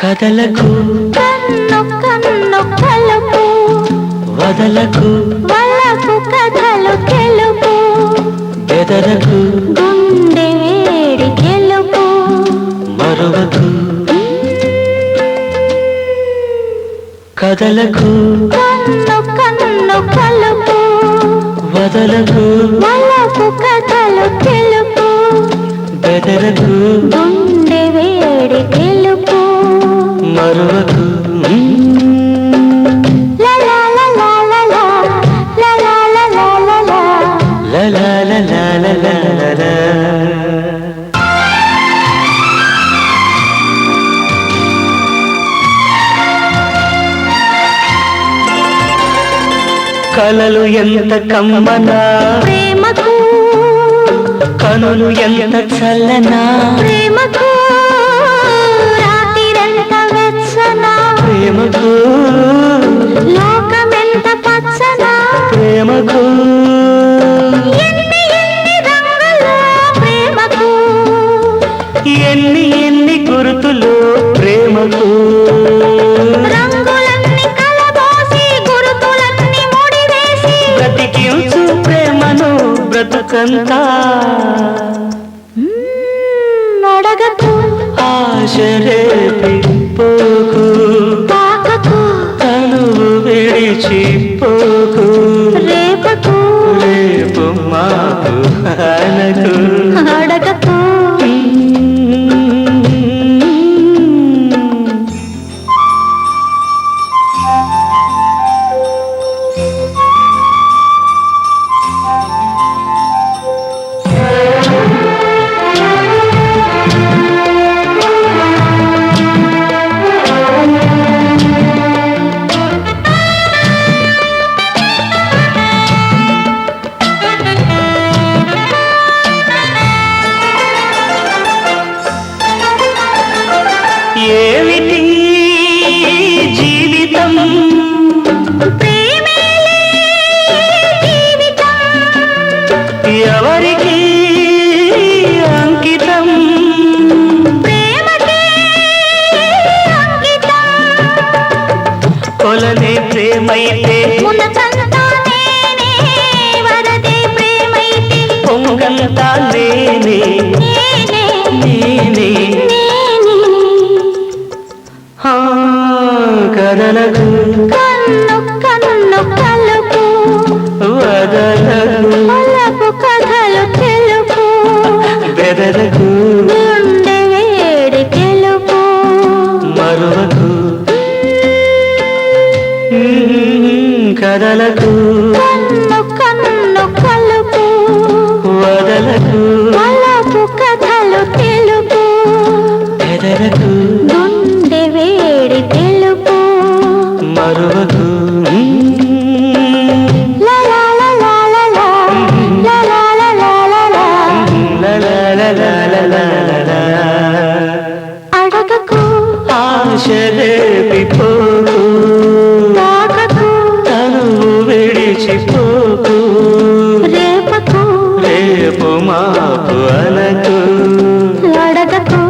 కదలకు కన్ను కన్ను కలుపు వదలకు వలకు కథలు తెలుపు బెదరకు గుండె వేడి గెలుపు మరువకు కదలకు కన్ను కన్ను కలుపు వదలకు వలకు కథలు తెలుపు బెదరకు గుండె వేడి గెలుపు మరువకు లా లా లా లా లా లా లా లా లా లా లా లలలలలలలల. కలలు ఎంత కమ్మనా ప్రేమకు కనులు ఎంత చల్లనా ప్రేమకు రాత్రిరెంత వెచ్చనా ప్రేమకు లోకమెంత పచ్చనా ప్రేమకు ఎన్ని ఎన్ని రంగులు ప్రేమకు ఎన్ని ఎన్ని గుర్తులు ప్రేమకు రంగులన్నీ కలబోసి గురుతులన్నీ ముడివేసి బ్రతికించు ప్రేమను బ్రతుకంతా అడగకు ఆశరేపి పోకు తాకకు తనువు విడిచి పోకు రేపకు రేపు మాకు అనకు అడగకు ఏమిటి జీవితం ప్రేమేలే జీవితం ఎవరికి అంకితం ప్రేమకే అంకితం కొలనే ప్రేమైతే మునకంతా నేనే వరదే ప్రేమైతే పొంగంతా నేనే నేనే నేనే నేనే హా, కదలకు కన్ను కన్ను కలుపు వదలకు వలపు కథలు తెలుపు బెదరకు గుండె వేడి గెలుపు మరువకు కదలకు కన్ను కన్ను కలుపు వదలకు వలపు కథలు తెలుపు బెదరకు గుండె వేడి గెలుపు మరువకు లా లా లా లా లా లా లా లా లా లా లా లలలలలలలల. అడగకు ఆశరేపి పోకు తాకకు తనువు విడిచిపోకు రేపకు రేపు మాపు అనకు అడగకు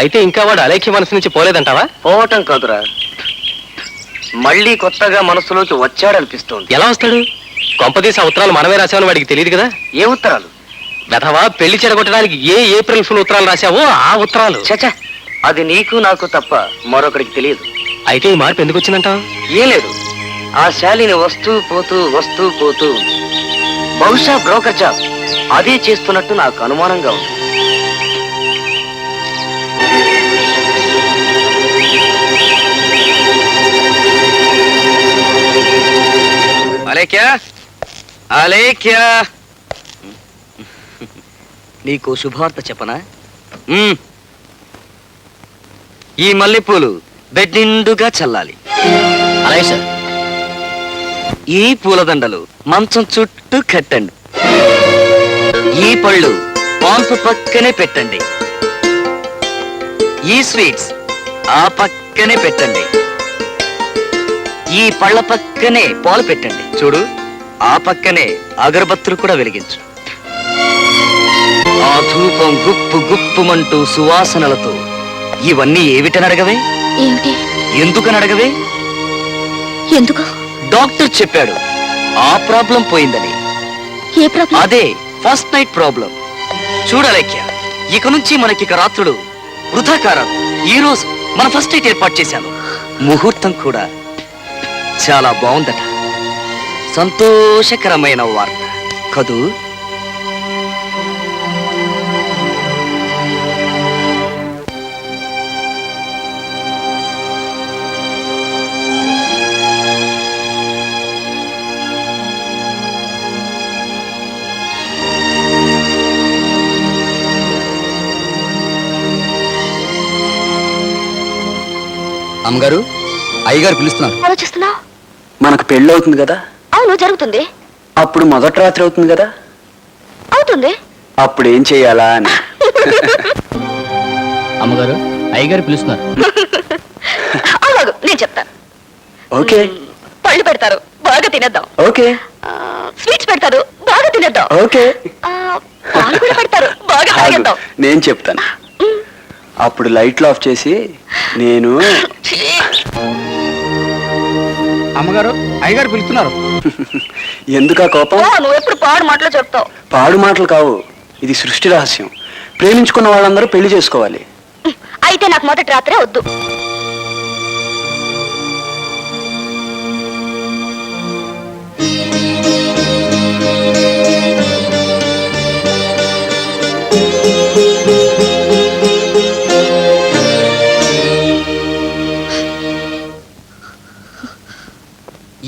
అయితే ఇంకా వాడు అలేఖ్య మనసు నుంచి పోలేదంటావా? పోవటం కాదురా, మళ్ళీ కొత్తగా మనసులోకి వచ్చాడనిపిస్తోంది. ఎలా వస్తాడు? కొంపదీసి ఆ ఉత్తరాలు మనమే రాసామని వాడికి తెలియదు కదా. ఏ ఉత్తరాలు? వెధవా పెళ్లి చెడగొట్టడానికి ఏ ఏప్రిల్ ఫుల్ ఉత్తరాలు రాసావో ఆ ఉత్తరాలు. చచ, అది నీకు నాకు తప్ప మరొకరికి తెలియదు. అయితే ఈ మార్పు ఎందుకు వచ్చిందంటావు? ఏం లేదు, ఆ శాలిని వస్తూ పోతూ ఉంది. బహుశా బ్రోకర్ జాబ్ అదే చేస్తున్నట్టు నాకు అనుమానంగా ఉంది. అలేఖ్యా, అలేఖ్యా, నీకు శుభవార్త చెప్పనా? ఈ మల్లెపూలు బెడ్ నిండుగా చల్లాలి. అలాగే సార్. ఈ పూలదండలు మంచం చుట్టూ కట్టండి. ఈ పళ్ళు పాంపు పక్కనే పెట్టండి. ఈ స్వీట్స్ ఆ పక్కనే పెట్టండి. ఈ పళ్ళ పక్కనే పాలు పెట్టండి. చూడు, ఆ పక్కనే అగరబత్తులు కూడా వెలిగించు. ఆ ధూపం గుప్పు గుప్పుమంటూ సువాసనలతో ఇవన్నీ ఏమిటనడగవే? ఏమిటి? ఎందుకనడగవే? ఎందుకు? డాక్టర్ చెప్పాడు ఆ ప్రాబ్లం పోయిందని. ఏ ప్రాబ్లం? అదే ఫస్ట్ నైట్ ప్రాబ్లం. చూడలేఖ్య, ఇక నుంచి మనకిక రాత్రులు వృధా కారాలు. ఈ రోజు మన ఫస్ట్ నైట్ ఏర్పాటు చేశాను. ముహూర్తం కూడా చాలా బాగుందట. సంతోషకరమైన వార్త కదూ? అమ్మగారు, అయ్యగారు పిలుస్తున్నారు. ఆలోచిస్తున్నావు? మనకు పెళ్ళి అవుతుంది కదా, అవును, జరుగుతుంది. అప్పుడు మొదటి రాత్రి అవుతుంది కదా, అవుతుంది. అప్పుడు ఏం చెయ్యాలా అని. అమ్మగారు, అయ్యగారు పిలుస్తున్నారు. అలాగు, నేను చెప్తాను. ఓకే. పళ్ళు పెడతారు, బాగా తినేద్దాం. ఓకే. స్వీట్స్ పెడతారు, బాగా తినేద్దాం. ఓకే. పాలు కూడా పెడతారు, బాగా తాగేద్దాం. నేను చెప్తాను. అప్పుడు లైట్లు ఆఫ్ చేసి నేను. అమ్మగారు, అయ్యగారు పిలుస్తున్నారు. ఎందుకా కోపం? నువ్వు ఎప్పుడు పాడు మాటలు చెప్తావు. పాడు మాటలు కావు, ఇది సృష్టి రహస్యం. ప్రేమించుకున్న వాళ్ళందరూ పెళ్లి చేసుకోవాలి. అయితే నాకు మొదటి రాత్రే వద్దు.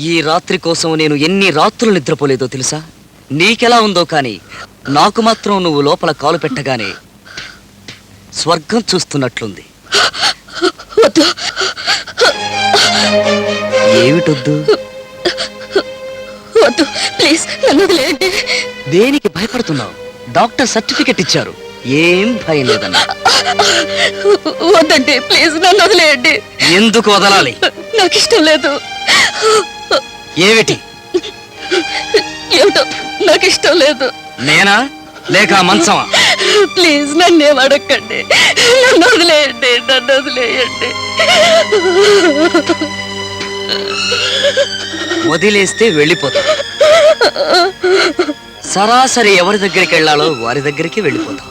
ఈ రాత్రి కోసం నేను ఎన్ని రాత్రులు నిద్రపోలేదో తెలుసా? నీకెలా ఉందో కానీ నాకు మాత్రం నువ్వు లోపల కాలు పెట్టగానే స్వర్గం చూస్తున్నట్లుంది. ఏమిటొద్దు? వద్దు, ప్లీజ్ నన్ను వదిలేయండి. దేనికి భయపడుతున్నావు? డాక్టర్ సర్టిఫికెట్ ఇచ్చారు, ఏం భయం లేదన్నా. వద్దండి, ప్లీజ్ నన్ను వదిలేయండి. ఎందుకు వదలాలి? నాకు ఇష్టం లేదు. ఏమిటి? ఏమిటో నాకు ఇష్టం లేదు. నేనా లేక మంచమా? ప్లీజ్ నన్నేం అడగండి, నన్ను వదిలేయండి, నన్ను వదిలేయండి. వదిలేస్తే వెళ్ళిపోతా. సరాసరి ఎవరి దగ్గరికి వెళ్ళాలో వారి దగ్గరికి వెళ్ళిపోతాం.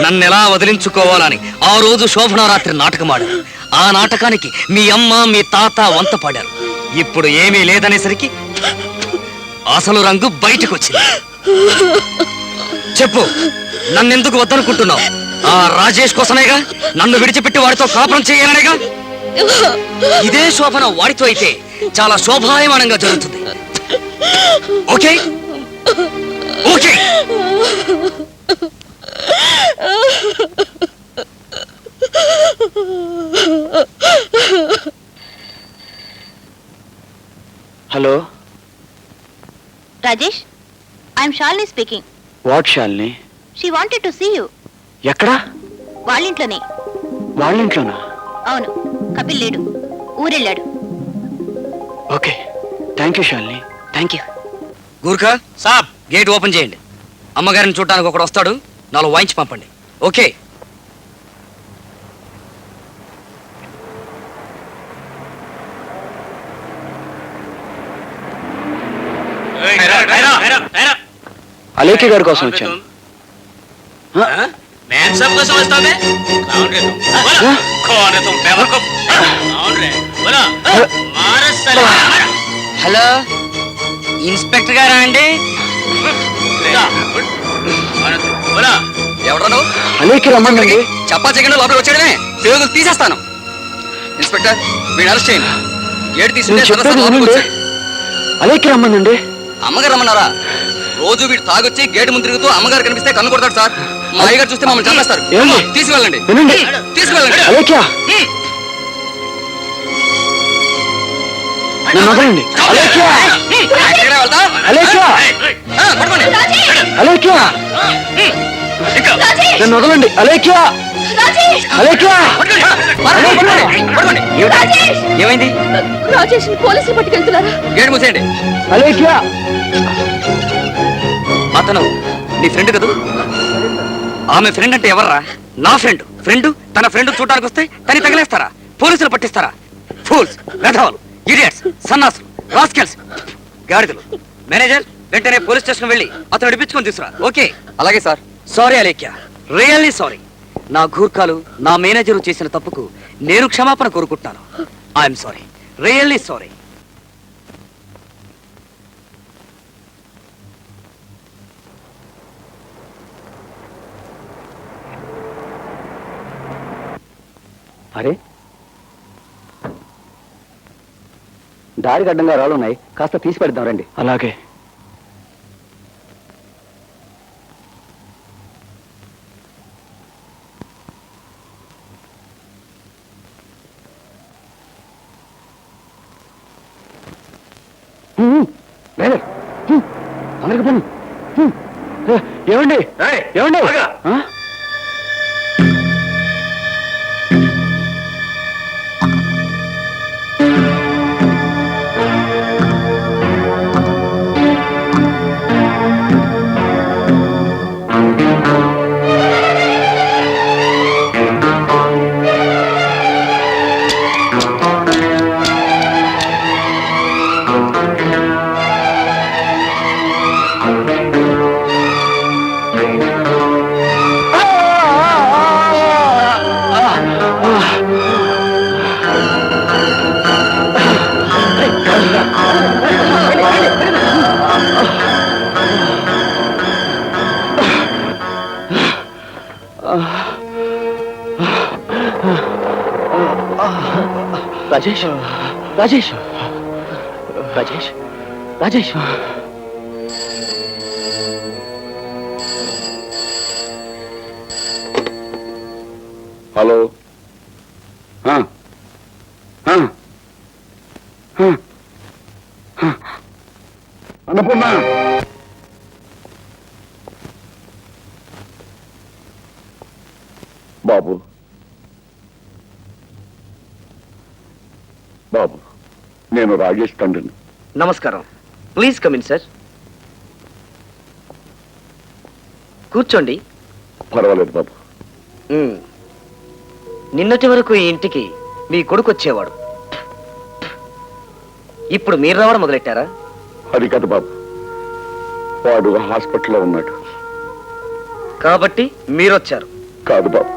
నన్ను ఎలా వదిలించుకోవాలని ఆ రోజు శోభనరాత్రి నాటకమాడారు. ఆ నాటకానికి మీ అమ్మ మీ తాత వంత పాడారు. ఇప్పుడు ఏమీ లేదనేసరికి అసలు రంగు బయటకు వచ్చింది. చెప్పు, నన్నెందుకు వద్దనుకుంటున్నావు? ఆ రాజేష్ కోసమేగా, నన్ను విడిచిపెట్టి వాడితో కాపురం చేయాలనేగా. ఇదే శోభన వాడితో అయితే చాలా శోభాయమానంగా జరుగుతుంది. Okay okay. Hello Rajesh, I'm Shalini speaking. What Shalini? She wanted to see you. ఎక్కడా? వాళ్ళింట్లోనే. వాళ్ళింట్లోనా? అవును, కపిల్ లేడు, ఊరెళ్ళాడు. Okay, thank you Shalini, thank you. Gurkha సాబ్, గేట్ ఓపెన్ చేయండి. అమ్మగారిని చూడటానికి ఒకడు వస్తాడు, నాలో వాయించి పంపండి. ఓకే. అలేఖ్య గారి కోసం వచ్చాను. హలో, ఇన్స్పెక్టర్ గారా అండి? ఎవడను? అలేఖ్య రమ్మండి. చెప్పా చెక్కండి, లోపలికి వచ్చాడమే. పేగులు తీసేస్తాను. ఇన్స్పెక్టర్, వీడిని అరెస్ట్ చేయండి. ఏడు తీసుకుంటే అలేఖ్య రమ్మండి. అమ్మగారు రమ్మన్నారా? రోజు వీడు తాగొచ్చి గేటు ముందు తిరుగుతూ అమ్మగారు కనిపిస్తే కన్ను కొడతాడు సార్. మా అయ్యగారు చూస్తే మమ్మల్ని చంపేస్తారు. తీసుకెళ్ళండి, తీసుకెళ్ళండి. అలేఖ్య, నన్ను వదలండి. అలేఖ్య, అలేఖ్య, అలేఖ్య, నన్ను వదలండి. అలేఖ్య, అలేఖ్య, ఏమైంది? రాజేష్ పోలీసులు పట్టుకెళ్తున్నారా? గేటు మూసేయండి. అలేఖ్య, అతను నీ ఫ్రెండ్ కదూ? ఆమె ఫ్రెండ్ అంటే ఎవర్రా? నా ఫ్రెండ్ తన ఫ్రెండ్ చూడడానికి వస్తే తని తగిలేస్తారా? పోలీసులు పట్టిస్తారా? ఫూల్స్, వెధవలు, ఇడియట్స్, సన్నాసులు, రాస్కెల్స్, గాడిదలు. మేనేజర్, వెంటనే పోలీస్ స్టేషన్ వెళ్ళి అతను విడిపించుకొని తీసుకురా. ఓకే? అలాగే sir. Sorry Alekhya, really sorry. నా గూర్ఖాలు, నా మేనేజరు చేసిన తప్పుకు నేను క్షమాపణ కోరుకుంటున్నాను. I'm sorry, really sorry. అరే, దారికి అడ్డంగా రాళ్ళున్నాయి, కాస్త తీసి పెడదాం రండి. అలాగే. అందరికి పని. ఏమండి ఏమండి? రాజేష్ రాజేష్ రాజేష్ రాజేష్ హలో. అన్నపూర్ణ, బాబు బాబు, నేను రాజేష్ తండ్రిని. నమస్కారం. Please come in sir. కూర్చోండి. పర్వాలేదు బాబు. నిన్నటి వరకు ఈ ఇంటికి మీ కొడుకు వచ్చేవాడు. ఇప్పుడు మీరు రావడం మొదలెట్టారా? అది కాదు బాబు, వాడు హాస్పిటల్లో ఉన్నాడు కాబట్టి మీరొచ్చారు. కాదు బాబు,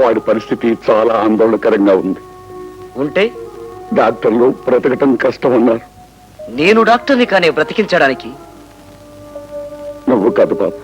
వాడి పరిస్థితి చాలా ఆందోళనకరంగా ఉంది. ఉంటే డాక్టర్లు బ్రతకటం కష్టం అన్నారు. నేను డాక్టర్ని కానీ బ్రతికించడానికి. నువ్వు కాదు బాబు,